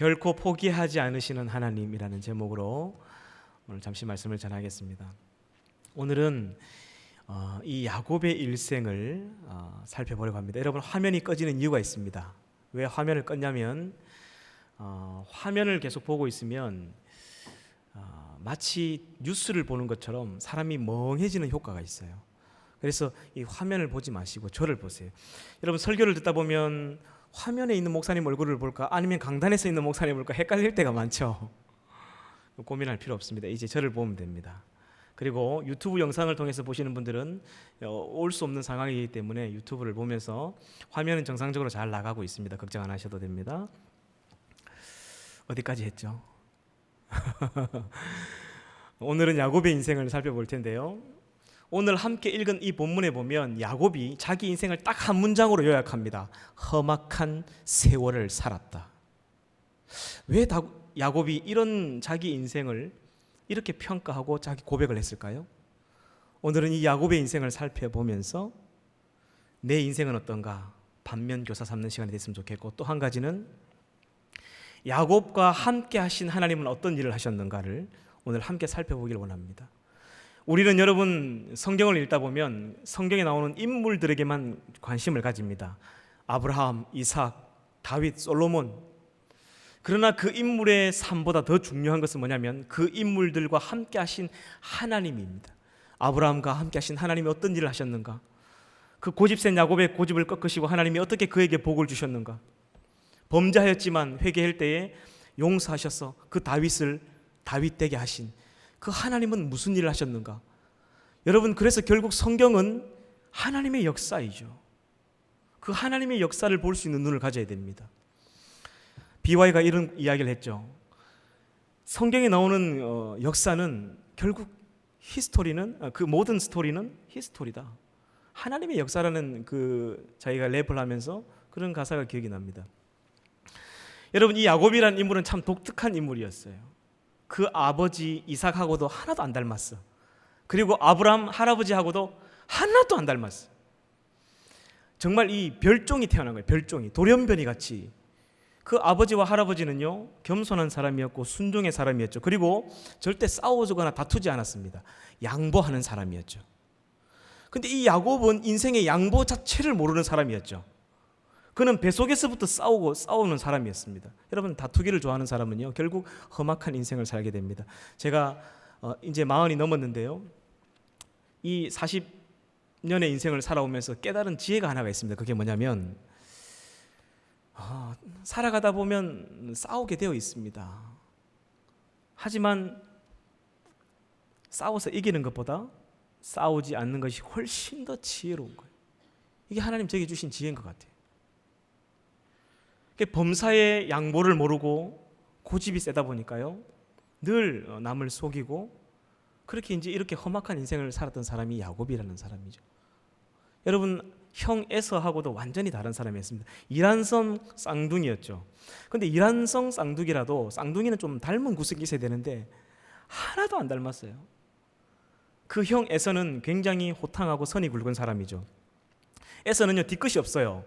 결코 포기하지 않으시는 하나님이라는 제목으로 오늘 잠시 말씀을 전하겠습니다. 오늘은 이 야곱의 일생을 살펴보려고 합니다. 여러분, 화면이 꺼지는 이유가 있습니다. 왜 화면을 껐냐면 화면을 계속 보고 있으면 마치 뉴스를 보는 것처럼 사람이 멍해지는 효과가 있어요. 그래서 이 화면을 보지 마시고 저를 보세요. 여러분, 설교를 듣다 보면 화면에 있는 목사님 얼굴을 볼까 아니면 강단에서 있는 목사님 볼까 헷갈릴 때가 많죠. 고민할 필요 없습니다. 이제 저를 보면 됩니다. 그리고 유튜브 영상을 통해서 보시는 분들은 올 수 없는 상황이기 때문에 유튜브를 보면서 화면은 정상적으로 잘 나가고 있습니다. 걱정 안 하셔도 됩니다. 어디까지 했죠? 오늘은 야곱의 인생을 살펴볼 텐데요. 오늘 함께 읽은 이 본문에 보면 야곱이 자기 인생을 딱 한 문장으로 요약합니다. 험악한 세월을 살았다. 왜 야곱이 이런 자기 인생을 이렇게 평가하고 자기 고백을 했을까요? 오늘은 이 야곱의 인생을 살펴보면서 내 인생은 어떤가 반면교사 삼는 시간이 됐으면 좋겠고, 또 한 가지는 야곱과 함께 하신 하나님은 어떤 일을 하셨는가를 오늘 함께 살펴보기를 원합니다. 우리는 여러분 성경을 읽다 보면 성경에 나오는 인물들에게만 관심을 가집니다. 아브라함, 이삭, 다윗, 솔로몬. 그러나 그 인물의 삶보다 더 중요한 것은 뭐냐면 그 인물들과 함께 하신 하나님입니다. 아브라함과 함께 하신 하나님이 어떤 일을 하셨는가? 그 고집센 야곱의 고집을 꺾으시고 하나님이 어떻게 그에게 복을 주셨는가? 범죄하였지만 회개할 때에 용서하셔서 그 다윗을 다윗 되게 하신 그 하나님은 무슨 일을 하셨는가? 여러분, 그래서 결국 성경은 하나님의 역사이죠. 그 하나님의 역사를 볼 수 있는 눈을 가져야 됩니다. BY가 이런 이야기를 했죠. 성경에 나오는 역사는 결국 히스토리는 그 모든 스토리는 히스토리다. 하나님의 역사라는 자기가 랩을 하면서 그런 가사가 기억이 납니다. 여러분, 이 야곱이라는 인물은 참 독특한 인물이었어요. 그 아버지 이삭하고도 하나도 안 닮았어. 그리고 아브라함 할아버지하고도 하나도 안 닮았어. 정말 이 별종이 태어난 거예요. 별종이 돌연변이 같이. 그 아버지와 할아버지는요 겸손한 사람이었고 순종의 사람이었죠. 그리고 절대 싸워주거나 다투지 않았습니다. 양보하는 사람이었죠. 근데 이 야곱은 인생의 양보 자체를 모르는 사람이었죠. 그는 뱃속에서부터 싸우는 사람이었습니다. 여러분, 다투기를 좋아하는 사람은요 결국 험악한 인생을 살게 됩니다. 제가 이제 40이 넘었는데요, 이 40년의 인생을 살아오면서 깨달은 지혜가 하나가 있습니다. 그게 뭐냐면 살아가다 보면 싸우게 되어 있습니다. 하지만 싸워서 이기는 것보다 싸우지 않는 것이 훨씬 더 지혜로운 거예요. 이게 하나님 저에게 주신 지혜인 것 같아요. 범사의 양보를 모르고 고집이 세다 보니까요 늘 남을 속이고 그렇게 이렇게 험악한 인생을 살았던 사람이 야곱이라는 사람이죠. 여러분, 형 에서하고도 완전히 다른 사람이었습니다. 이란성 쌍둥이였죠. 근데 이란성 쌍둥이라도 쌍둥이는 좀 닮은 구석이 있어야 되는데 하나도 안 닮았어요. 그 형 에서는 굉장히 호탕하고 선이 굵은 사람이죠. 에서는요 뒤끝이 없어요.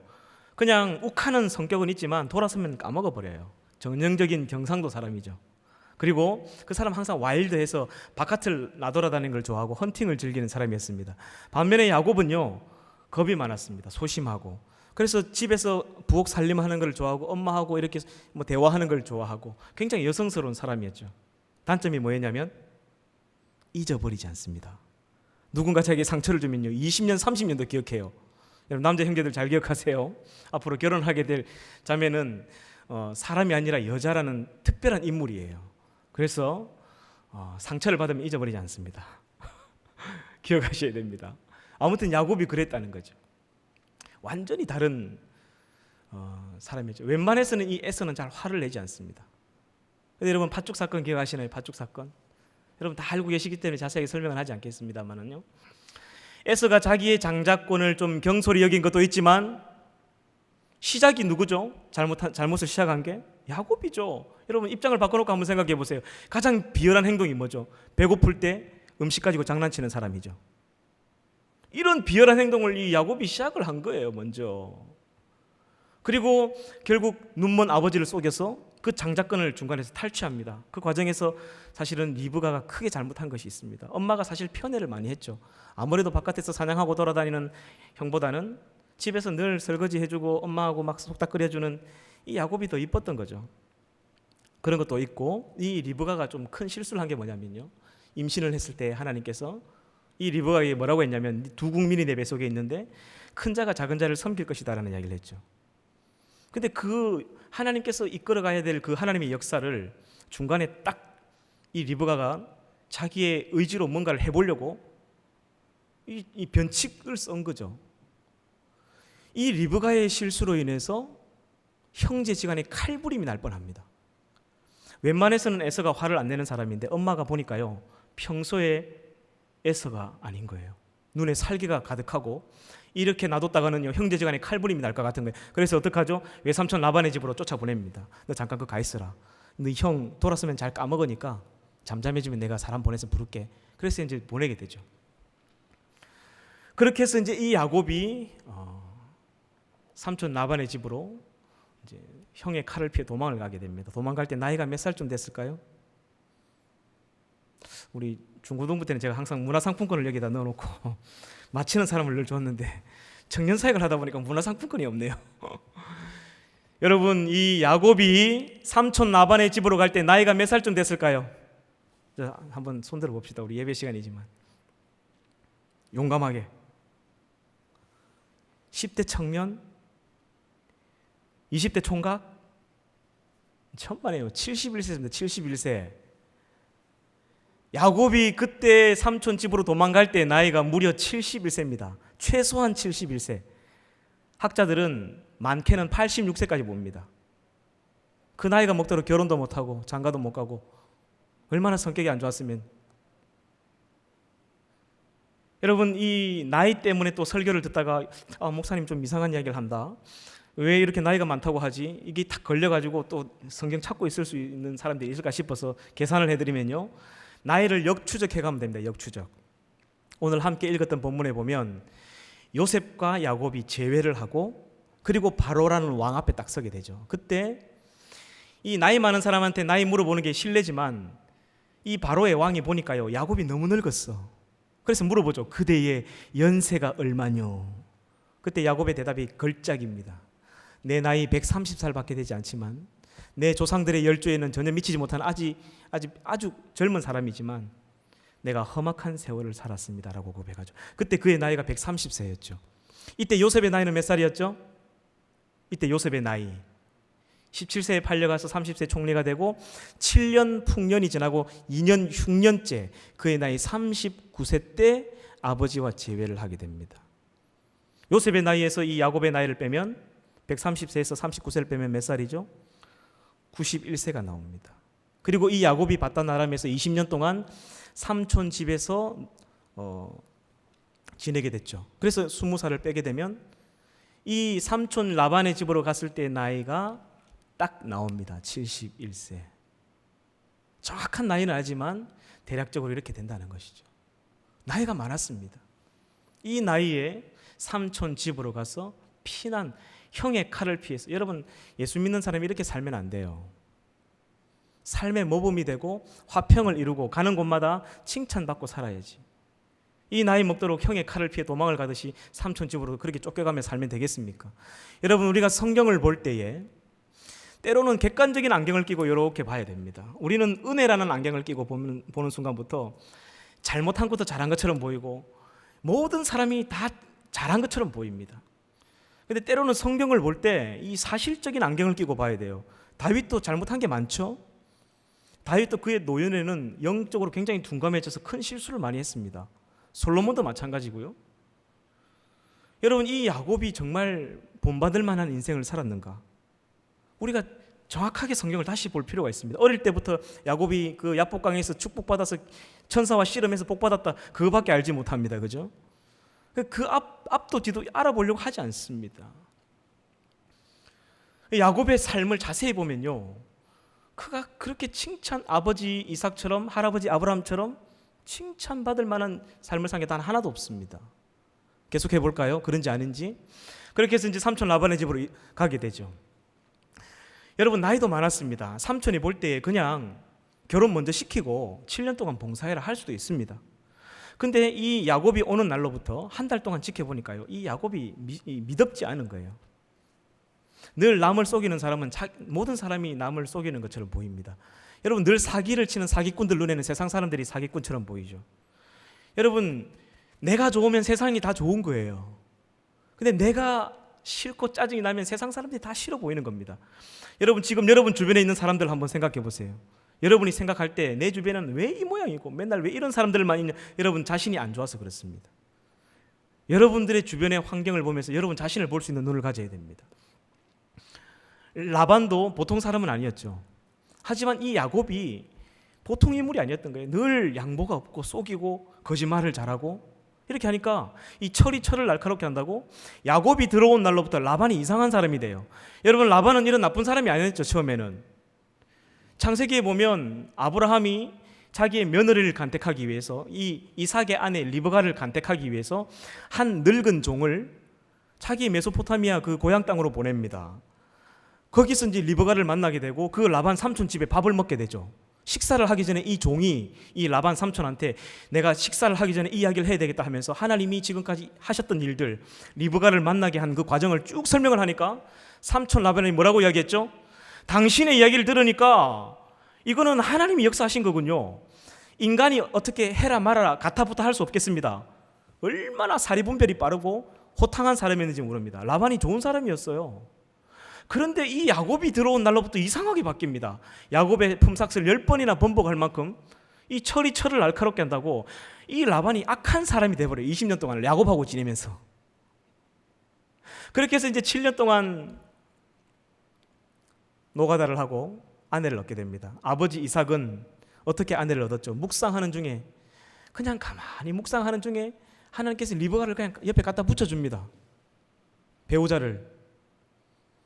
그냥 욱하는 성격은 있지만 돌아서면 까먹어버려요. 전형적인 경상도 사람이죠. 그리고 그 사람 항상 와일드해서 바깥을 나돌아다니는 걸 좋아하고 헌팅을 즐기는 사람이었습니다. 반면에 야곱은요 겁이 많았습니다. 소심하고. 그래서 집에서 부엌 살림하는 걸 좋아하고 엄마하고 이렇게 대화하는 걸 좋아하고 굉장히 여성스러운 사람이었죠. 단점이 뭐였냐면 잊어버리지 않습니다. 누군가 자기에게 상처를 주면요 20년 30년도 기억해요. 여러분, 남자 형제들 잘 기억하세요. 앞으로 결혼하게 될 자매는 사람이 아니라 여자라는 특별한 인물이에요. 그래서 상처를 받으면 잊어버리지 않습니다. 기억하셔야 됩니다. 아무튼 야곱이 그랬다는 거죠. 완전히 다른 사람이죠. 웬만해서는 이 에서는 잘 화를 내지 않습니다. 근데 여러분, 팥죽 사건 기억하시나요? 팥죽 사건. 여러분 다 알고 계시기 때문에 자세하게 설명은 하지 않겠습니다만은요. 에서가 자기의 장자권을 좀 경솔히 여긴 것도 있지만 시작이 누구죠? 잘못을 시작한 게 야곱이죠. 여러분, 입장을 바꿔놓고 한번 생각해 보세요. 가장 비열한 행동이 뭐죠? 배고플 때 음식 가지고 장난치는 사람이죠. 이런 비열한 행동을 이 야곱이 시작을 한 거예요, 먼저. 그리고 결국 눈먼 아버지를 속여서 그 장자권을 중간에서 탈취합니다. 그 과정에서 사실은 리브가가 크게 잘못한 것이 있습니다. 엄마가 사실 편애를 많이 했죠. 아무래도 바깥에서 사냥하고 돌아다니는 형보다는 집에서 늘 설거지 해주고 엄마하고 막 속닥 끓여주는 이 야곱이 더 이뻤던 거죠. 그런 것도 있고, 이 리브가가 좀 큰 실수를 한 게 뭐냐면요, 임신을 했을 때 하나님께서 이 리브가에게 뭐라고 했냐면, 두 국민이 내 뱃속에 있는데 큰 자가 작은 자를 섬길 것이다 라는 이야기를 했죠. 근데 그 하나님께서 이끌어가야 될 그 하나님의 역사를 중간에 딱 이 리브가가 자기의 의지로 뭔가를 해보려고 이 변칙을 쓴 거죠. 이 리브가의 실수로 인해서 형제지간에 칼부림이 날 뻔합니다. 웬만해서는 에서가 화를 안 내는 사람인데 엄마가 보니까요, 평소에 에서가 아닌 거예요. 눈에 살기가 가득하고 이렇게 놔뒀다가는 형제지간에 칼부림이 날 것 같은 거예요. 그래서 어떡하죠? 외삼촌 라반의 집으로 쫓아보냅니다. 너 잠깐 그 가 있어라. 너 형 돌았으면 잘 까먹으니까 잠잠해지면 내가 사람 보내서 부를게. 그래서 이제 보내게 되죠. 그렇게 해서 이제 이 야곱이 삼촌 라반의 집으로 이제 형의 칼을 피해 도망을 가게 됩니다. 도망갈 때 나이가 몇 살쯤 됐을까요? 우리 중고등부 때는 제가 항상 문화상품권을 여기다 넣어놓고 맞히는 사람을 늘 줬는데 청년 사역을 하다 보니까 문화상품권이 없네요. 여러분, 이 야곱이 삼촌 라반의 집으로 갈 때 나이가 몇 살쯤 됐을까요? 자, 한번 손들어 봅시다. 우리 예배 시간이지만 용감하게 10대 청년, 20대 총각, 천만에요. 71세입니다. 71세. 야곱이 그때 삼촌 집으로 도망갈 때 나이가 무려 71세입니다. 최소한 71세. 학자들은 많게는 86세까지 봅니다. 그 나이가 먹도록 결혼도 못하고 장가도 못 가고 얼마나 성격이 안 좋았으면. 여러분, 이 나이 때문에 또 설교를 듣다가 목사님 좀 이상한 이야기를 한다. 왜 이렇게 나이가 많다고 하지? 이게 딱 걸려가지고 또 성경 찾고 있을 수 있는 사람들이 있을까 싶어서 계산을 해드리면요, 나이를 역추적해 가면 됩니다. 역추적. 오늘 함께 읽었던 본문에 보면 요셉과 야곱이 재회를 하고 그리고 바로라는 왕 앞에 딱 서게 되죠. 그때 이 나이 많은 사람한테 나이 물어보는 게 실례지만 이 바로의 왕이 보니까요, 야곱이 너무 늙었어. 그래서 물어보죠. 그대의 연세가 얼마뇨? 그때 야곱의 대답이 걸작입니다. 내 나이 130살밖에 되지 않지만 내 조상들의 열조에는 전혀 미치지 못한 아주 젊은 사람이지만 내가 험악한 세월을 살았습니다 라고 고백하죠. 그때 그의 나이가 130세였죠. 이때 요셉의 나이는 몇 살이었죠? 이때 요셉의 나이 17세에 팔려가서 30세 총리가 되고 7년 풍년이 지나고 2년 흉년째 그의 나이 39세 때 아버지와 재회를 하게 됩니다. 요셉의 나이에서 이 야곱의 나이를 빼면 130세에서 39세를 빼면 몇 살이죠? 91세가 나옵니다. 그리고 이 야곱이 바단 아람에서 20년 동안 삼촌 집에서 지내게 됐죠. 그래서 20살을 빼게 되면 이 삼촌 라반의 집으로 갔을 때 나이가 딱 나옵니다. 71세. 정확한 나이는 알지만 대략적으로 이렇게 된다는 것이죠. 나이가 많았습니다. 이 나이에 삼촌 집으로 가서 피난, 형의 칼을 피해서. 여러분, 예수 믿는 사람이 이렇게 살면 안 돼요. 삶의 모범이 되고 화평을 이루고 가는 곳마다 칭찬받고 살아야지. 이 나이 먹도록 형의 칼을 피해 도망을 가듯이 삼촌 집으로 그렇게 쫓겨가며 살면 되겠습니까? 여러분, 우리가 성경을 볼 때에 때로는 객관적인 안경을 끼고 이렇게 봐야 됩니다. 우리는 은혜라는 안경을 끼고 보는 순간부터 잘못한 것도 잘한 것처럼 보이고 모든 사람이 다 잘한 것처럼 보입니다. 근데 때로는 성경을 볼 때 이 사실적인 안경을 끼고 봐야 돼요. 다윗도 잘못한 게 많죠. 다윗도 그의 노년에는 영적으로 굉장히 둔감해져서 큰 실수를 많이 했습니다. 솔로몬도 마찬가지고요. 여러분, 이 야곱이 정말 본받을 만한 인생을 살았는가? 우리가 정확하게 성경을 다시 볼 필요가 있습니다. 어릴 때부터 야곱이 그 야복강에서 축복받아서 천사와 씨름해서 복받았다, 그거밖에 알지 못합니다. 그죠? 그 앞도 뒤도 알아보려고 하지 않습니다. 야곱의 삶을 자세히 보면요, 그가 그렇게 아버지 이삭처럼 할아버지 아브라함처럼 칭찬받을 만한 삶을 산 게 단 하나도 없습니다. 계속해 볼까요? 그런지 아닌지. 그렇게 해서 이제 삼촌 라반의 집으로 가게 되죠. 여러분 나이도 많았습니다. 삼촌이 볼 때 그냥 결혼 먼저 시키고 7년 동안 봉사해라 할 수도 있습니다. 근데 이 야곱이 오는 날로부터 한 달 동안 지켜보니까요, 이 야곱이 미덥지 않은 거예요. 늘 남을 속이는 사람은 모든 사람이 남을 속이는 것처럼 보입니다. 여러분 늘 사기를 치는 사기꾼들 눈에는 세상 사람들이 사기꾼처럼 보이죠. 여러분 내가 좋으면 세상이 다 좋은 거예요. 근데 내가 싫고 짜증이 나면 세상 사람들이 다 싫어 보이는 겁니다. 여러분 지금 여러분 주변에 있는 사람들 한번 생각해 보세요. 여러분이 생각할 때 내 주변은 왜 이 모양이고 맨날 왜 이런 사람들만 있냐, 여러분 자신이 안 좋아서 그렇습니다. 여러분들의 주변의 환경을 보면서 여러분 자신을 볼 수 있는 눈을 가져야 됩니다. 라반도 보통 사람은 아니었죠. 하지만 이 야곱이 보통 인물이 아니었던 거예요. 늘 양보가 없고 속이고 거짓말을 잘하고 이렇게 하니까 이 철이 철을 날카롭게 한다고 야곱이 들어온 날로부터 라반이 이상한 사람이 돼요. 여러분 라반은 이런 나쁜 사람이 아니었죠. 처음에는 창세기에 보면 아브라함이 자기의 며느리를 간택하기 위해서 이 이삭의 아내 리브가를 간택하기 위해서 한 늙은 종을 자기 메소포타미아 그 고향 땅으로 보냅니다. 거기서 이제 리브가를 만나게 되고 그 라반 삼촌 집에 밥을 먹게 되죠. 식사를 하기 전에 이 종이 이 라반 삼촌한테 내가 식사를 하기 전에 이야기를 해야 되겠다 하면서 하나님이 지금까지 하셨던 일들, 리브가를 만나게 한 그 과정을 쭉 설명을 하니까 삼촌 라반이 뭐라고 이야기했죠? 당신의 이야기를 들으니까 이거는 하나님이 역사하신 거군요. 인간이 어떻게 해라 말아라 가타부타 할 수 없겠습니다. 얼마나 사리분별이 빠르고 호탕한 사람이었는지 모릅니다. 라반이 좋은 사람이었어요. 그런데 이 야곱이 들어온 날로부터 이상하게 바뀝니다. 야곱의 품삯을 10번이나 번복할 만큼 이 철이 철을 날카롭게 한다고 이 라반이 악한 사람이 돼버려요. 20년 동안 야곱하고 지내면서. 그렇게 해서 이제 7년 동안 노가다를 하고 아내를 얻게 됩니다. 아버지 이삭은 어떻게 아내를 얻었죠? 묵상하는 중에, 그냥 가만히 묵상하는 중에 하나님께서 리브가를 그냥 옆에 갖다 붙여줍니다. 배우자를.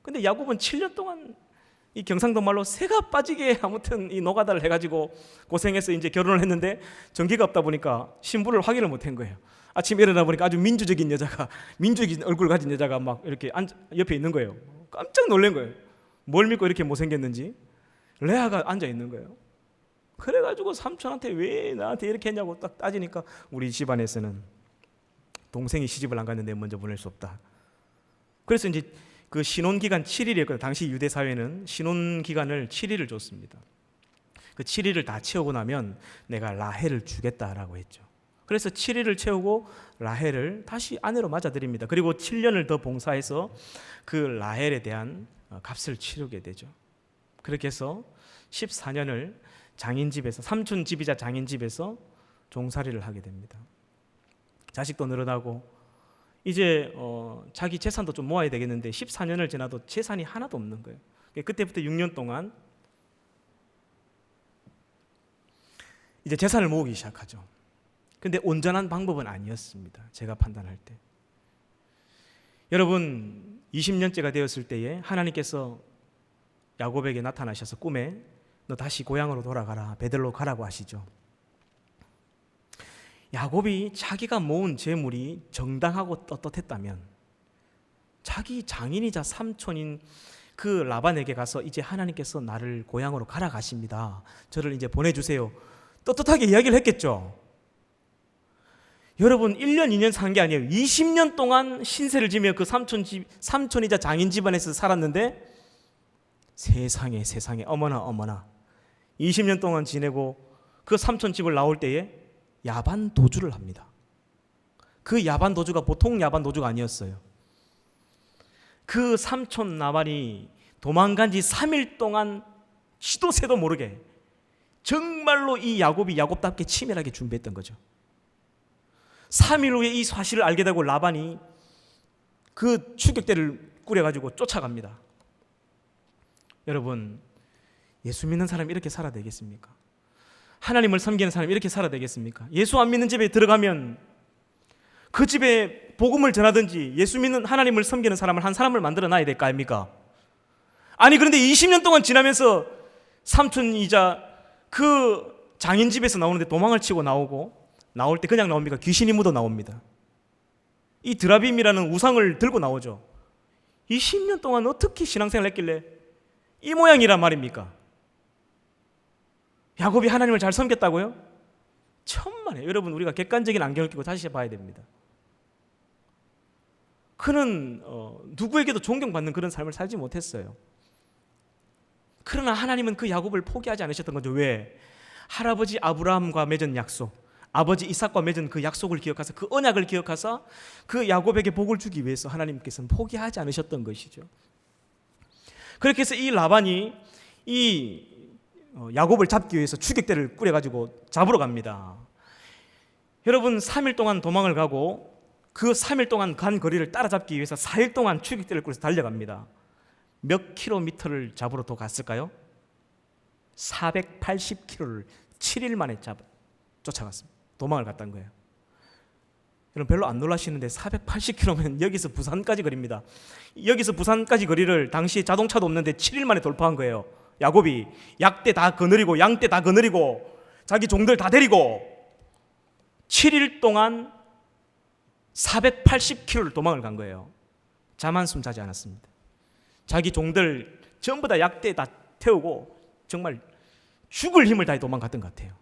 근데 야곱은 7년 동안 이 경상도 말로 새가 빠지게 아무튼 이 노가다를 해가지고 고생해서 이제 결혼을 했는데 전기가 없다 보니까 신부를 확인을 못한 거예요. 아침에 일어나 보니까 아주 민주적인 얼굴 가진 여자가 막 이렇게 옆에 있는 거예요. 깜짝 놀란 거예요. 뭘 믿고 이렇게 못생겼는지. 레아가 앉아 있는 거예요. 그래가지고 삼촌한테 왜 나한테 이렇게 했냐고 딱 따지니까 우리 집안에서는 동생이 시집을 안 갔는데 먼저 보낼 수 없다. 그래서 이제 그 신혼기간 7일이었거든요. 당시 유대 사회는 신혼기간을 7일을 줬습니다. 그 7일을 다 채우고 나면 내가 라헬을 주겠다라고 했죠. 그래서 7일을 채우고 라헬을 다시 아내로 맞아들입니다. 그리고 7년을 더 봉사해서 그 라헬에 대한 값을 치르게 되죠. 그렇게 해서 14년을 장인집에서, 삼촌 집이자 장인집에서 종살이를 하게 됩니다. 자식도 늘어나고 이제 자기 재산도 좀 모아야 되겠는데 14년을 지나도 재산이 하나도 없는 거예요. 그때부터 6년 동안 이제 재산을 모으기 시작하죠. 근데 온전한 방법은 아니었습니다. 제가 판단할 때. 여러분 20년째가 되었을 때에 하나님께서 야곱에게 나타나셔서 꿈에 너 다시 고향으로 돌아가라, 베들로 가라고 하시죠. 야곱이 자기가 모은 재물이 정당하고 떳떳했다면 자기 장인이자 삼촌인 그 라반에게 가서 이제 하나님께서 나를 고향으로 가라 가십니다. 저를 이제 보내주세요. 떳떳하게 이야기를 했겠죠. 여러분 1년 2년 산 게 아니에요. 20년 동안 신세를 지며 그 삼촌이자 장인 집안에서 살았는데 세상에 어머나 20년 동안 지내고 그 삼촌 집을 나올 때에 야반 도주를 합니다. 그 야반 도주가 보통 야반 도주가 아니었어요. 그 삼촌 라반이 도망간 지 3일 동안 시도 새도 모르게 정말로 이 야곱이 야곱답게 치밀하게 준비했던 거죠. 3일 후에 이 사실을 알게 되고 라반이 그 추격대를 꾸려가지고 쫓아갑니다. 여러분 예수 믿는 사람이 이렇게 살아야 되겠습니까? 하나님을 섬기는 사람이 이렇게 살아야 되겠습니까? 예수 안 믿는 집에 들어가면 그 집에 복음을 전하든지 예수 믿는 하나님을 섬기는 사람을 한 사람을 만들어 놔야 될 거 아닙니까? 아니 그런데 20년 동안 지나면서 삼촌이자 그 장인 집에서 나오는데 도망을 치고 나올 때 그냥 나옵니까? 귀신이 묻어 나옵니다. 이 드라빔이라는 우상을 들고 나오죠. 20년 동안 어떻게 신앙생활을 했길래 이 모양이란 말입니까? 야곱이 하나님을 잘 섬겼다고요? 천만에. 여러분, 우리가 객관적인 안경을 끼고 다시 봐야 됩니다. 그는 누구에게도 존경받는 그런 삶을 살지 못했어요. 그러나 하나님은 그 야곱을 포기하지 않으셨던 거죠. 왜? 할아버지 아브라함과 맺은 약속, 아버지 이삭과 맺은 그 약속을 기억하사, 그 언약을 기억하사 그 야곱에게 복을 주기 위해서 하나님께서는 포기하지 않으셨던 것이죠. 그렇게 해서 이 라반이 이 야곱을 잡기 위해서 추격대를 꾸려가지고 잡으러 갑니다. 여러분, 3일 동안 도망을 가고 그 3일 동안 간 거리를 따라잡기 위해서 4일 동안 추격대를 꾸려서 달려갑니다. 몇 킬로미터를 잡으러 더 갔을까요? 480킬로를 7일 만에 쫓아갔습니다. 도망을 갔다는 거예요. 여러분, 별로 안 놀라시는데 480킬로면 여기서 부산까지 거리입니다. 여기서 부산까지 거리를 당시 자동차도 없는데 7일 만에 돌파한 거예요. 야곱이 약대 다 거느리고 양대 다 거느리고 자기 종들 다 데리고 7일 동안 480km를 도망을 간 거예요. 잠 한숨 자지 않았습니다. 자기 종들 전부 다 약대 다 태우고 정말 죽을 힘을 다해 도망갔던 것 같아요.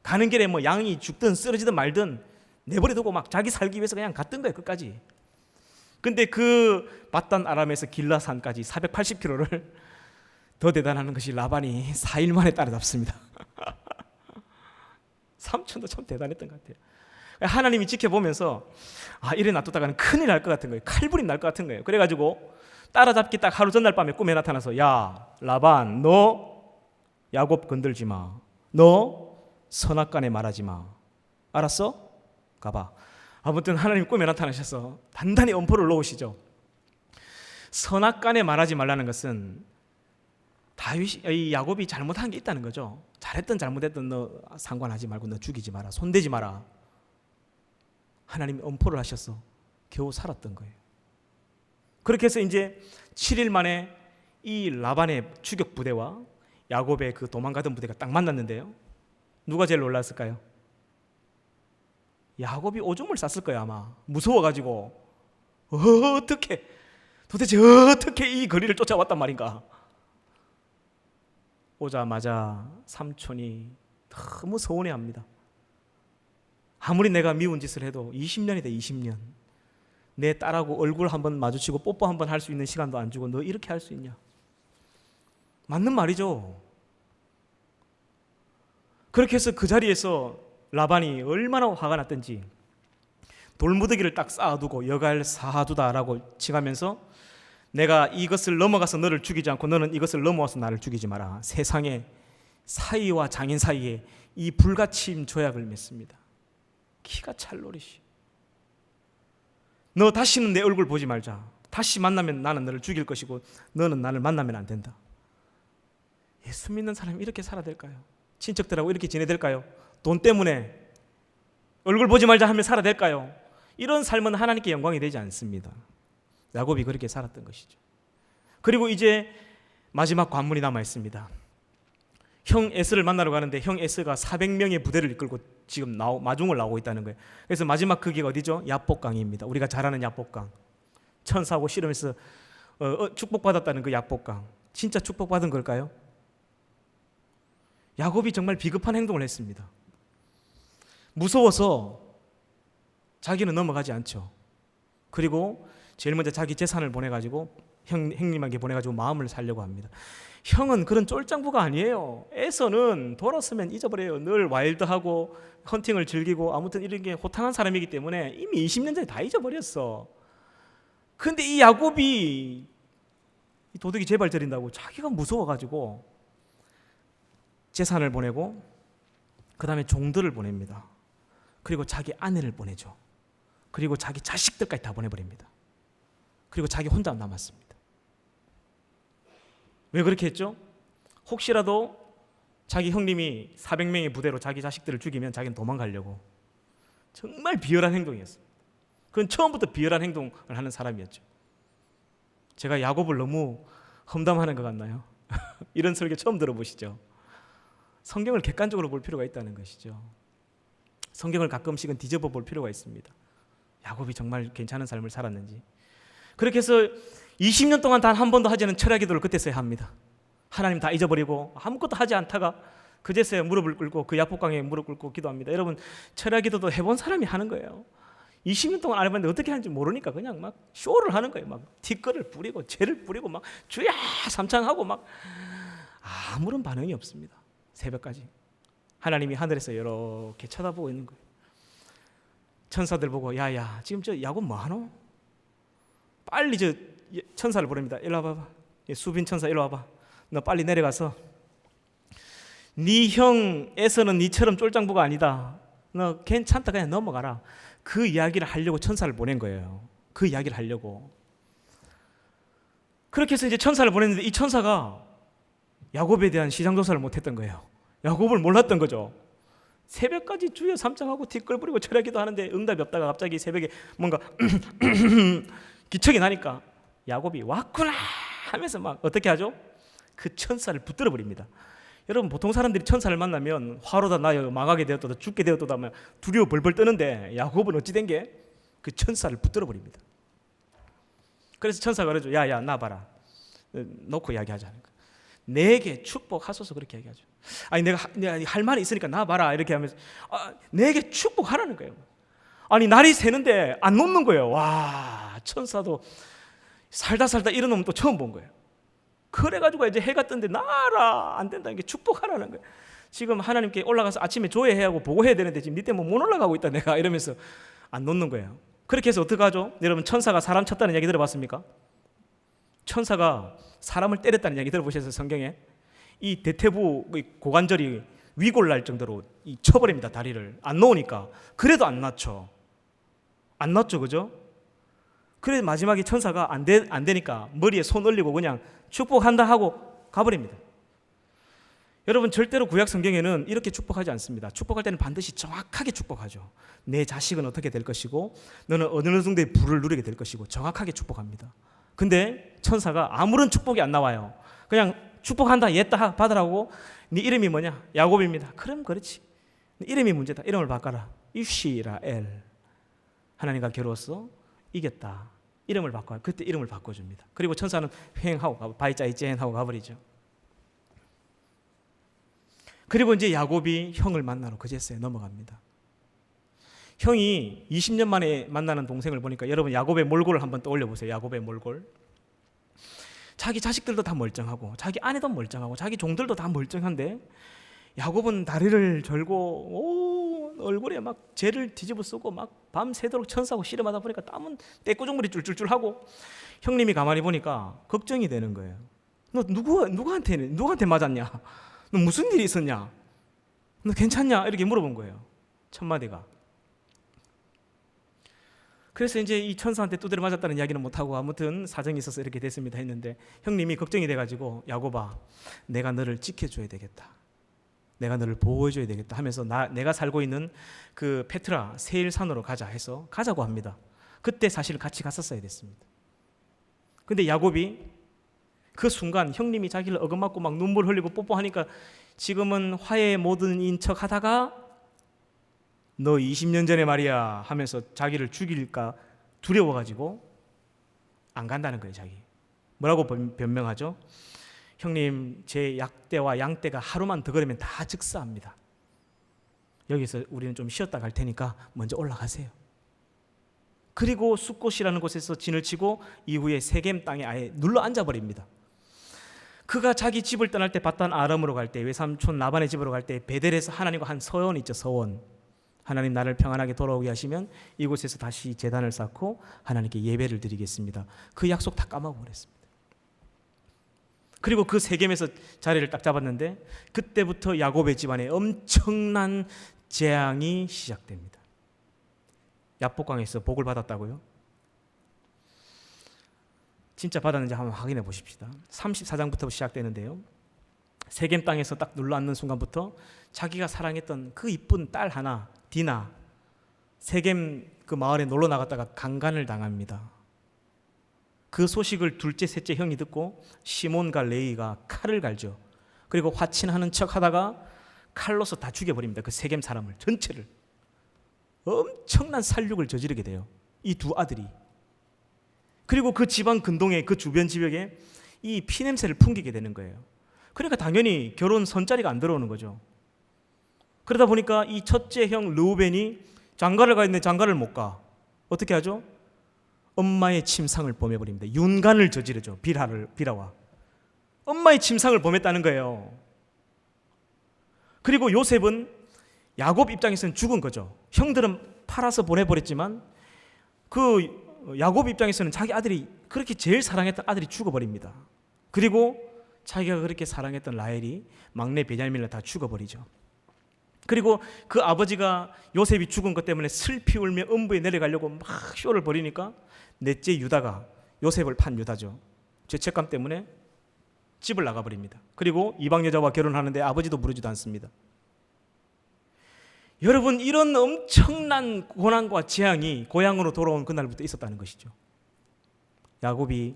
가는 길에 뭐 양이 죽든 쓰러지든 말든 내버려두고 막 자기 살기 위해서 그냥 갔던 거예요, 끝까지. 근데 그 바단 아람에서 길라산까지 480km를 더 대단한 것이 라반이 4일 만에 따라잡습니다. 삼촌도 참 대단했던 것 같아요. 하나님이 지켜보면서 이래 놔뒀다가는 큰일 날 것 같은 거예요. 칼부림 날 것 같은 거예요. 그래가지고 따라잡기 딱 하루 전날 밤에 꿈에 나타나서, 야 라반, 너 야곱 건들지 마. 너 선악간에 말하지 마. 알았어? 가봐. 아무튼 하나님 꿈에 나타나셔서 단단히 엄포를 놓으시죠. 선악간에 말하지 말라는 것은 이 야곱이 잘못한 게 있다는 거죠. 잘했든 잘못했든 너 상관하지 말고 너 죽이지 마라. 손대지 마라. 하나님이 엄포를 하셔서 겨우 살았던 거예요. 그렇게 해서 이제 7일 만에 이 라반의 추격 부대와 야곱의 그 도망가던 부대가 딱 만났는데요. 누가 제일 놀랐을까요? 야곱이 오줌을 쌌을 거예요, 아마. 무서워가지고 도대체 어떻게 이 거리를 쫓아왔단 말인가. 오자마자 삼촌이 너무 서운해합니다. 아무리 내가 미운 짓을 해도 20년이다, 20년. 내 딸하고 얼굴 한번 마주치고 뽀뽀 한번 할 수 있는 시간도 안 주고 너 이렇게 할 수 있냐. 맞는 말이죠. 그렇게 해서 그 자리에서 라반이 얼마나 화가 났던지 돌무더기를 딱 쌓아두고 여갈 사두다라고 칭하면서, 내가 이것을 넘어가서 너를 죽이지 않고 너는 이것을 넘어와서 나를 죽이지 마라. 세상에 사이와 장인 사이에 이 불가침 조약을 맺습니다. 기가 찰 노릇이. 너 다시는 내 얼굴 보지 말자. 다시 만나면 나는 너를 죽일 것이고 너는 나를 만나면 안 된다. 예수 믿는 사람이 이렇게 살아야 될까요? 친척들하고 이렇게 지내야 될까요? 돈 때문에 얼굴 보지 말자 하며 살아야 될까요? 이런 삶은 하나님께 영광이 되지 않습니다. 야곱이 그렇게 살았던 것이죠. 그리고 이제 마지막 관문이 남아 있습니다. 형 에스를 만나러 가는데 형 에스가 400명의 부대를 이끌고 지금 마중을 나오고 있다는 거예요. 그래서 마지막 그게 어디죠? 야복강입니다. 우리가 잘 아는 야복강. 천사하고 씨름해서 축복받았다는 그 야복강. 진짜 축복받은 걸까요? 야곱이 정말 비겁한 행동을 했습니다. 무서워서 자기는 넘어가지 않죠. 그리고 제일 먼저 자기 재산을 보내가지고 형님에게 보내가지고 마음을 살려고 합니다. 형은 그런 쫄짱부가 아니에요. 에서는 돌았으면 잊어버려요. 늘 와일드하고 헌팅을 즐기고 아무튼 이런 게 호탕한 사람이기 때문에 이미 20년 전에 다 잊어버렸어. 근데 이 야곱이 도둑이 제발 저린다고 자기가 무서워가지고 재산을 보내고 그 다음에 종들을 보냅니다. 그리고 자기 아내를 보내죠. 그리고 자기 자식들까지 다 보내버립니다. 그리고 자기 혼자 남았습니다. 왜 그렇게 했죠? 혹시라도 자기 형님이 400명의 부대로 자기 자식들을 죽이면 자기는 도망가려고. 정말 비열한 행동이었습니다. 그건 처음부터 비열한 행동을 하는 사람이었죠. 제가 야곱을 너무 험담하는 것 같나요? 이런 설교 처음 들어보시죠? 성경을 객관적으로 볼 필요가 있다는 것이죠. 성경을 가끔씩은 뒤집어 볼 필요가 있습니다. 야곱이 정말 괜찮은 삶을 살았는지. 그렇게 해서 20년 동안 단 한 번도 하지 않은 철야 기도를 그때서야 합니다. 하나님 다 잊어버리고 아무것도 하지 않다가 그제서야 무릎을 꿇고 그 야복강에 무릎 꿇고 기도합니다. 여러분, 철야 기도도 해본 사람이 하는 거예요. 20년 동안 안 해봤는데 어떻게 하는지 모르니까 그냥 막 쇼를 하는 거예요. 막 티끌을 뿌리고 죄를 뿌리고 막 주야 삼창하고 막 아무런 반응이 없습니다. 새벽까지 하나님이 하늘에서 이렇게 쳐다보고 있는 거예요. 천사들 보고 야야 지금 저 야곱 뭐하노? 빨리 저 천사를 부릅니다. 일로 와봐. 수빈 천사 일로 와봐. 너 빨리 내려가서 네 형 에서는 니처럼 쫄장부가 아니다. 너 괜찮다 그냥 넘어가라. 그 이야기를 하려고 천사를 보낸 거예요. 그 이야기를 하려고. 그렇게 해서 이제 천사를 보냈는데 이 천사가 야곱에 대한 시장조사를 못했던 거예요. 야곱을 몰랐던 거죠. 새벽까지 주여 삼창하고 티끌 뿌리고 철야기도 하는데 응답이 없다가 갑자기 새벽에 뭔가 기척이 나니까 야곱이 왔구나 하면서 막 어떻게 하죠? 그 천사를 붙들어 버립니다. 여러분, 보통 사람들이 천사를 만나면 화로다 나요, 망하게 되었다, 죽게 되었다 하면 두려워 벌벌 떠는데 야곱은 어찌 된 게 그 천사를 붙들어 버립니다. 그래서 천사가 그러죠. 야야 나 봐라. 놓고 이야기하자는 거야. 내게 축복하소서 그렇게 얘기하죠. 아니 내가 할 말이 있으니까 나 봐라 이렇게 하면서 내게 축복하라는 거예요. 아니 날이 새는데 안 놓는 거예요. 와, 천사도 살다 이런 놈은 또 처음 본 거예요. 그래가지고 이제 해가 뜬데 나라 안 된다. 이게 축복하라는 거예요. 지금 하나님께 올라가서 아침에 조회해야 하고 보고해야 되는데 지금 니 때문에 못 올라가고 있다 내가 이러면서 안 놓는 거예요. 그렇게 해서 어떻게 하죠? 여러분, 천사가 사람 쳤다는 얘기 들어봤습니까? 천사가 사람을 때렸다는 얘기 들어보셨어요? 성경에 이 대퇴부 고관절이 위골날 정도로 쳐버립니다. 다리를 안 놓으니까. 그래도 안 낫죠. 그죠? 그래서 마지막에 천사가 안 되니까 머리에 손 올리고 그냥 축복한다 하고 가버립니다. 여러분, 절대로 구약 성경에는 이렇게 축복하지 않습니다. 축복할 때는 반드시 정확하게 축복하죠. 내 자식은 어떻게 될 것이고 너는 어느 정도의 부를 누리게 될 것이고 정확하게 축복합니다. 근데 천사가 아무런 축복이 안 나와요. 그냥 축복한다 옛다 받으라고. 네 이름이 뭐냐? 야곱입니다. 그럼 그렇지. 네 이름이 문제다. 이름을 바꿔라. 이스라엘. 하나님과 겨루었어. 이겼다. 이름을 바꿔. 그때 이름을 바꿔줍니다. 그리고 천사는 횡하고 바이짜이젠 하고 가버리죠. 그리고 이제 야곱이 형을 만나러 그제서야 넘어갑니다. 형이 20년 만에 만나는 동생을 보니까 여러분 야곱의 몰골을 한번 떠올려 보세요. 야곱의 몰골. 자기 자식들도 다 멀쩡하고 자기 아내도 멀쩡하고 자기 종들도 다 멀쩡한데 야곱은 다리를 절고 얼굴에 막 재를 뒤집어 쓰고 막 밤새도록 천사하고 씨름하다 보니까 땀은 떼꾸중물이 쫄쫄쫄 하고 형님이 가만히 보니까 걱정이 되는 거예요. 너 누구한테 맞았냐? 너 무슨 일이 있었냐? 너 괜찮냐? 이렇게 물어본 거예요. 첫 마디가. 그래서 이제 이 천사한테 두드려 맞았다는 이야기는 못하고 아무튼 사정이 있어서 이렇게 됐습니다 했는데 형님이 걱정이 돼가지고 야곱아 내가 너를 지켜줘야 되겠다. 내가 너를 보호해줘야 되겠다 하면서 내가 살고 있는 그 페트라 세일산으로 가자 해서 가자고 합니다. 그때 사실 같이 갔었어야 됐습니다. 근데 야곱이 그 순간 형님이 자기를 어긋맞고 막 눈물 흘리고 뽀뽀하니까 지금은 화해 모든 인척 하다가 너 20년 전에 말이야 하면서 자기를 죽일까 두려워가지고 안 간다는 거예요. 자기 뭐라고 변명하죠? 형님 제 약대와 양떼가 하루만 더 걸으면 다 즉사합니다. 여기서 우리는 좀 쉬었다 갈 테니까 먼저 올라가세요. 그리고 숫곳이라는 곳에서 진을 치고 이후에 세겜 땅에 아예 눌러 앉아버립니다. 그가 자기 집을 떠날 때 바단 아람으로 갈 때 외삼촌 라반의 집으로 갈 때 베델에서 하나님과 한 서원 있죠. 서원. 하나님 나를 평안하게 돌아오게 하시면 이곳에서 다시 제단을 쌓고 하나님께 예배를 드리겠습니다. 그 약속 다 까먹어버렸습니다. 그리고 그 세겜에서 자리를 딱 잡았는데 그때부터 야곱의 집안에 엄청난 재앙이 시작됩니다. 야복강에서 복을 받았다고요? 진짜 받았는지 한번 확인해 보십시다. 34장부터 시작되는데요. 세겜 땅에서 딱 눌러앉는 순간부터 자기가 사랑했던 그 이쁜 딸 하나 디나 세겜 그 마을에 놀러 나갔다가 강간을 당합니다. 그 소식을 둘째 셋째 형이 듣고 시몬과 레이가 칼을 갈죠. 그리고 화친하는 척 하다가 칼로서 다 죽여버립니다. 그 세겜 사람을 전체를. 엄청난 살육을 저지르게 돼요. 이 두 아들이. 그리고 그 지방 근동의 그 주변 지역에 이 피냄새를 풍기게 되는 거예요. 그러니까 당연히 결혼 선자리가 안 들어오는 거죠. 그러다 보니까 이 첫째 형 르우벤이 장가를 가 있는데 장가를 못 가. 어떻게 하죠? 엄마의 침상을 범해버립니다. 윤간을 저지르죠. 비라와. 엄마의 침상을 범했다는 거예요. 그리고 요셉은 야곱 입장에서는 죽은 거죠. 형들은 팔아서 보내버렸지만 그 야곱 입장에서는 자기 아들이 그렇게 제일 사랑했던 아들이 죽어버립니다. 그리고 자기가 그렇게 사랑했던 라헬이 막내 베냐민을 다 죽어버리죠. 그리고 그 아버지가 요셉이 죽은 것 때문에 슬피 울며 음부에 내려가려고 막 쇼를 벌이니까 넷째 유다가 요셉을 판 유다죠. 죄책감 때문에 집을 나가버립니다. 그리고 이방 여자와 결혼하는데 아버지도 부르지도 않습니다. 여러분, 이런 엄청난 고난과 재앙이 고향으로 돌아온 그날부터 있었다는 것이죠. 야곱이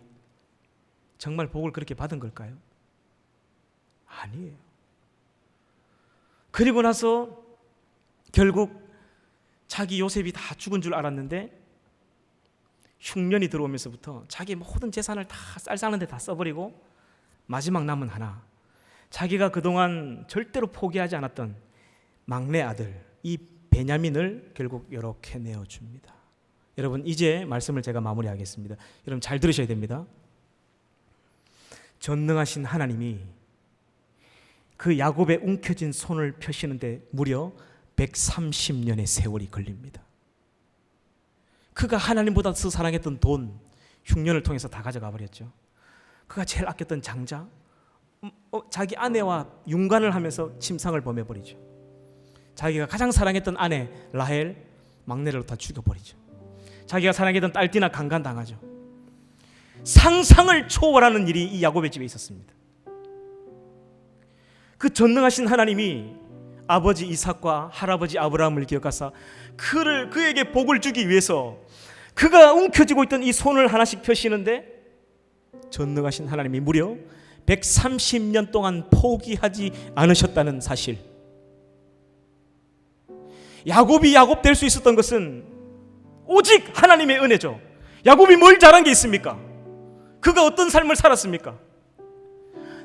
정말 복을 그렇게 받은 걸까요? 아니에요. 그리고 나서 결국 자기 요셉이 다 죽은 줄 알았는데 흉년이 들어오면서부터 자기 모든 재산을 다 쌀 사는 데 다 써버리고 마지막 남은 하나, 자기가 그동안 절대로 포기하지 않았던 막내 아들 이 베냐민을 결국 이렇게 내어줍니다. 여러분, 이제 말씀을 제가 마무리하겠습니다. 여러분 잘 들으셔야 됩니다. 전능하신 하나님이 그 야곱의 움켜진 손을 펴시는데 무려 130년의 세월이 걸립니다. 그가 하나님보다 더 사랑했던 돈, 흉년을 통해서 다 가져가 버렸죠. 그가 제일 아꼈던 장자, 자기 아내와 윤관을 하면서 침상을 범해버리죠. 자기가 가장 사랑했던 아내 라헬, 막내를 다 죽여버리죠. 자기가 사랑했던 딸 디나 강간당하죠. 상상을 초월하는 일이 이 야곱의 집에 있었습니다. 그 전능하신 하나님이 아버지 이삭과 할아버지 아브라함을 기억하사 그에게 복을 주기 위해서 그가 움켜쥐고 있던 이 손을 하나씩 펴시는데 전능하신 하나님이 무려 130년 동안 포기하지 않으셨다는 사실. 야곱이 야곱 될 수 있었던 것은 오직 하나님의 은혜죠. 야곱이 뭘 잘한 게 있습니까? 그가 어떤 삶을 살았습니까?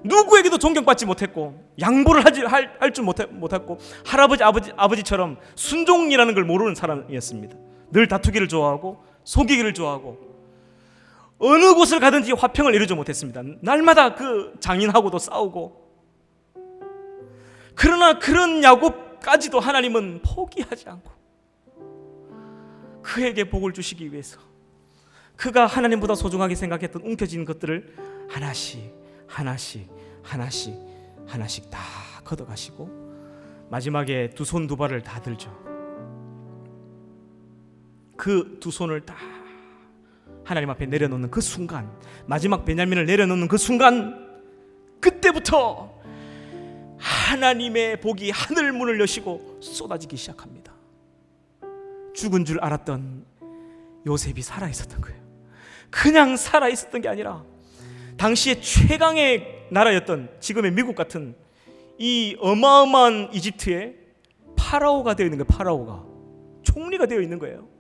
누구에게도 존경받지 못했고 양보를 할 줄 못했고 할아버지 아버지처럼 순종이라는 걸 모르는 사람이었습니다. 늘 다투기를 좋아하고 속이기를 좋아하고 어느 곳을 가든지 화평을 이루지 못했습니다. 날마다 그 장인하고도 싸우고. 그러나 그런 야곱까지도 하나님은 포기하지 않고 그에게 복을 주시기 위해서 그가 하나님보다 소중하게 생각했던 움켜진 것들을 하나씩 다 걷어가시고 마지막에 두 손 두 발을 다 들죠. 그 두 손을 다 하나님 앞에 내려놓는 그 순간, 마지막 베냐민을 내려놓는 그 순간, 그때부터 하나님의 복이 하늘 문을 여시고 쏟아지기 시작합니다. 죽은 줄 알았던 요셉이 살아있었던 거예요. 그냥 살아있었던 게 아니라 당시에 최강의 나라였던 지금의 미국 같은 이 어마어마한 이집트에 파라오가 되어 있는 거예요. 파라오가 총리가 되어 있는 거예요.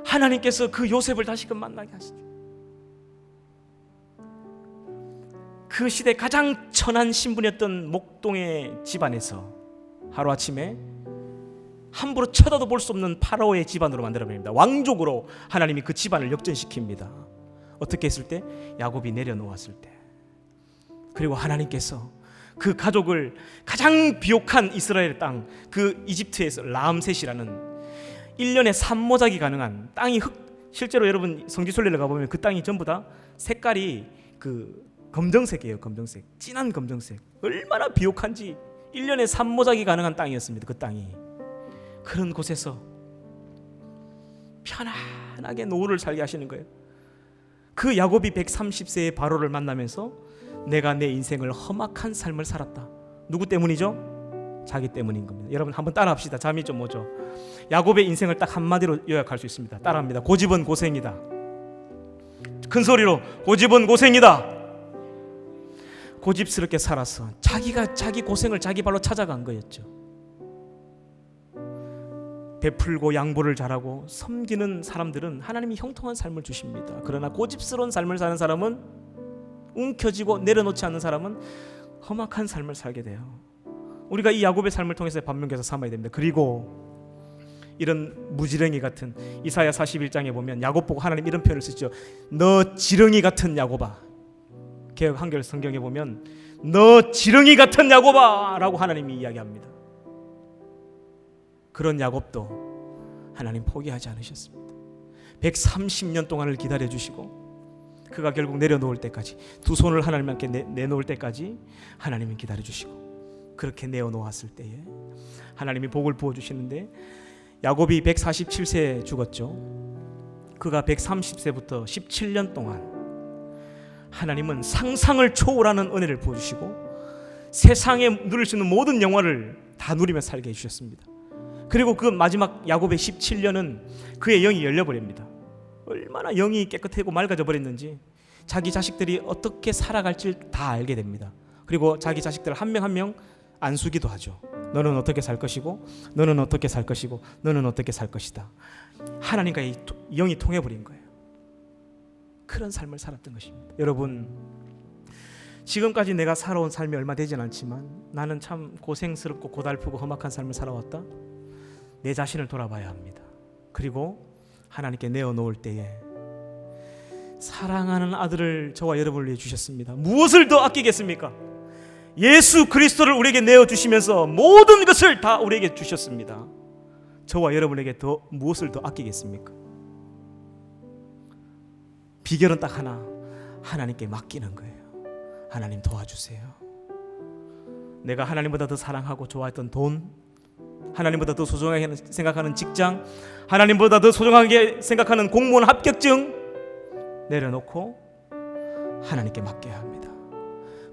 하나님께서 그 요셉을 다시금 만나게 하시죠. 그 시대 가장 천한 신분이었던 목동의 집안에서 하루아침에 함부로 쳐다도 볼 수 없는 파라오의 집안으로 만들어버립니다. 왕족으로 하나님이 그 집안을 역전시킵니다. 어떻게 했을 때? 야곱이 내려놓았을 때. 그리고 하나님께서 그 가족을 가장 비옥한 이스라엘 땅, 그 이집트에서 라암셋이라는 1년에 산모작이 가능한 땅이 실제로 여러분 성지순례를 가보면 그 땅이 전부 다 색깔이 그 검정색이에요. 검정색, 진한 검정색. 얼마나 비옥한지 1년에 산모작이 가능한 땅이었습니다. 그 땅이. 그런 곳에서 편안하게 노후를 살게 하시는 거예요. 그 야곱이 130세의 바로를 만나면서 내가 내 인생을 험악한 삶을 살았다. 누구 때문이죠? 자기 때문인 겁니다. 여러분 한번 따라합시다. 잠이 좀 오죠? 야곱의 인생을 딱 한마디로 요약할 수 있습니다. 따라합니다. 고집은 고생이다. 큰 소리로 고집은 고생이다. 고집스럽게 살아서 자기 고생을 자기 발로 찾아간 거였죠. 베풀고 양보를 잘하고 섬기는 사람들은 하나님이 형통한 삶을 주십니다. 그러나 고집스러운 삶을 사는 사람은, 움켜쥐고 내려놓지 않는 사람은 험악한 삶을 살게 돼요. 우리가 이 야곱의 삶을 통해서 반면교사 삼아야 됩니다. 그리고 이런 무지렁이 같은, 이사야 41장에 보면 야곱 보고 하나님 이런 표현을 쓰죠. 너 지렁이 같은 야곱아. 개역 한글 성경에 보면 너 지렁이 같은 야곱아 라고 하나님이 이야기합니다. 그런 야곱도 하나님 포기하지 않으셨습니다. 130년 동안을 기다려주시고 그가 결국 내려놓을 때까지, 두 손을 하나님께 내놓을 때까지 하나님은 기다려주시고, 그렇게 내어놓았을 때에 하나님이 복을 부어주시는데, 야곱이 147세에 죽었죠. 그가 130세부터 17년 동안 하나님은 상상을 초월하는 은혜를 부어주시고 세상에 누릴 수 있는 모든 영화를 다 누리며 살게 해주셨습니다. 그리고 그 마지막 야곱의 17년은 그의 영이 열려버립니다. 얼마나 영이 깨끗하고 맑아져 버렸는지 자기 자식들이 어떻게 살아갈지 다 알게 됩니다. 그리고 자기 자식들 한 명 한 명 안수기도 하죠. 너는 어떻게 살 것이고, 너는 어떻게 살 것이고, 너는 어떻게 살 것이다. 하나님과 이 영이 통해버린 거예요. 그런 삶을 살았던 것입니다. 여러분, 지금까지 내가 살아온 삶이 얼마 되진 않지만 나는 참 고생스럽고 고달프고 험악한 삶을 살아왔다. 내 자신을 돌아봐야 합니다. 그리고 하나님께 내어놓을 때에 사랑하는 아들을 저와 여러분을 위해 주셨습니다. 무엇을 더 아끼겠습니까? 예수 그리스도를 우리에게 내어주시면서 모든 것을 다 우리에게 주셨습니다. 저와 여러분에게 더 무엇을 더 아끼겠습니까? 비결은 딱 하나, 하나님께 맡기는 거예요. 하나님 도와주세요. 내가 하나님보다 더 사랑하고 좋아했던 돈, 하나님보다 더 소중하게 생각하는 직장, 하나님보다 더 소중하게 생각하는 공무원 합격증 내려놓고 하나님께 맡겨야 합니다.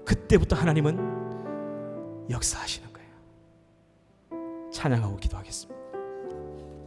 그때부터 하나님은 역사하시는 거예요. 찬양하고 기도하겠습니다.